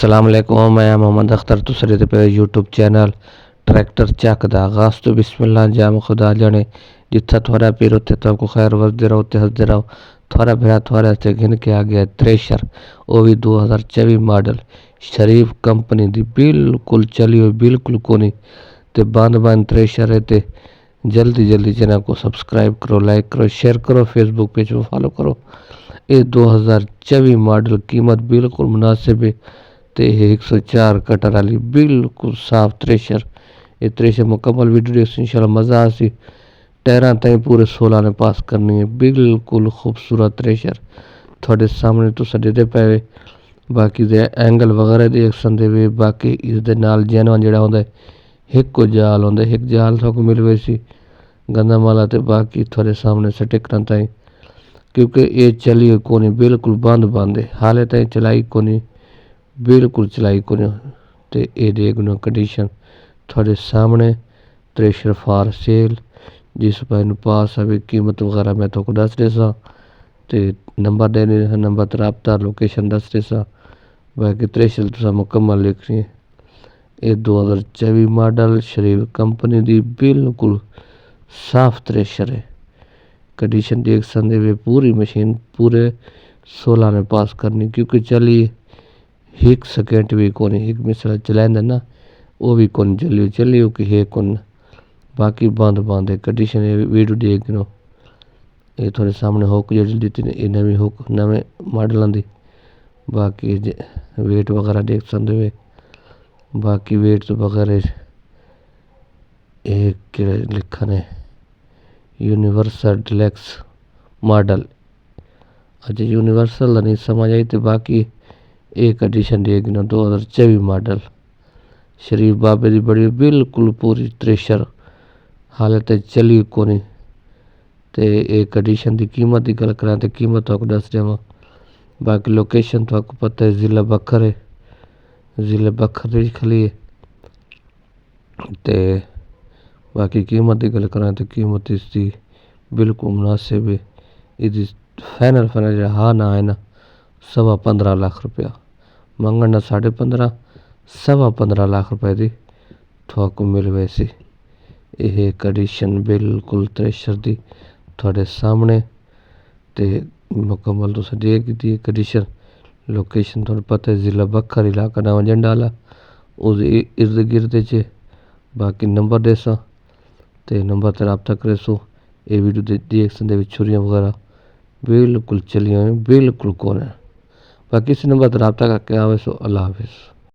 अस्सलाम वालेकुम। मैं मोहम्मद अख्तर तुसरे ते पे यूट्यूब चैनल ट्रैक्टर चक दा आगाज़ तो बिस्मिल्लाह जाम खुदा जाने जिथा थोड़ा पीर उत्थे तो आपको खैर वसदे रहो ते हंसदे रहो। थोड़ा भरा थोड़ा से घिन के आ गया थ्रेशर, वो भी 2024 मॉडल शरीफ कंपनी दी बिल्कुल चली हुई बिल्कुल कोनी ते बंद थ्रेशर है। ते जल्दी जल्दी चैनल को सब्सक्राइब करो, लाइक करो, शेयर करो, फेसबुक पेज पर फॉलो करो। ये 2024 मॉडल कीमत बिल्कुल मुनासिब है ते 104 कटर वाली बिल्कुल साफ थ्रेशर। ये थ्रेशर मुकम्मल वीडियो इंशाल्लाह मज़ा आसी। टायरां ताईं पूरे 16 ने पास करनी है। बिल्कुल खूबसूरत थ्रेशर थोड़े सामने तुस देते पे। बाकी दे एंगल वगैरह देख सकते वे। बाकी इस दे नाल जैनवन जिहड़ा होंदा एक जाल होंदा, एक जाल थोक मिल वैसी गंदा माला। ते बाकी थोड़े सामने स्टिकरां ताईं क्योंकि ये चली हुई कोनी बिल्कुल बंद है। हाले ताईं चलाई कोनी बिल्कुल चलाई कोनी। ते ये देखना कंडीशन थोड़े सामने थ्रेशर फॉर सेल। जिस भाई पास अभी कीमत वगैरह मैं तो दस देसा ते नंबर देने नंबर ते राबता लोकेशन दस देसा। बाकी थ्रेशर तुसा मुकम्मल लिखनी है। ये 2024 मॉडल शरीफ कंपनी दी बिल्कुल साफ थ्रेशर है। कंडीशन देख सकते वे पूरी मशीन पूरे 16 ने पास करनी क्योंकि चली एक सेकेंड भी कौन एक मिसल चलाएंदा ना वो भी कौन चली हो कि है कौन। बाकी बंद है कंडीशन। वीडियो देख लो ये थोड़े सामने हुक जी दी ये नवी हुक नवे मॉडल आंदी। बाकी वेट वगैरह देख सकते वे। बाकी वेट तो वगैरह एक लिखा ने यूनिवर्सल डिलैक्स मॉडल। अच्छा यूनिवर्सल नहीं समझ आई। तो बाकी एक कंडीशन देगी ना 2024 मॉडल शरीफ बाबे की बड़ी बिल्कुल पूरी थ्रेशर हाले तक चली कोनी। ते एक कंडीशन की कीमत की गल करा तो कीमत आपको दस देव। बाकी लोकेशन तो आपको पता है ज़िला बखर है, ज़िले बखर खली है। ते बाकी कीमत की गल करा तो कीमत इसकी बिल्कुल मुनासिब है। इसकी फाइनल जो हाँ ना है ना 15.25 लाख रुपया मंगना 15.5 15.25 लाख रुपए की थोक मिल वैसी। यह कंडीशन बिल्कुल थ्रेशर की थोड़े सामने ते मुकम्मल तुस देख दी कंडीशन। लोकेशन थोड़ा पता है ज़िला बखर इलाका नवा जंडाला उस इर्द गिर्द च। बाकी नंबर देसा ते नंबर ते रबता करे सो। ये वीडियो देख सकते छुरियाँ वगैरह बिल्कुल चलियाँ बिल्कुल कौन है। बाकी इस नंबर पर रबता करके आवे सो। अल्लाह हाफिज़।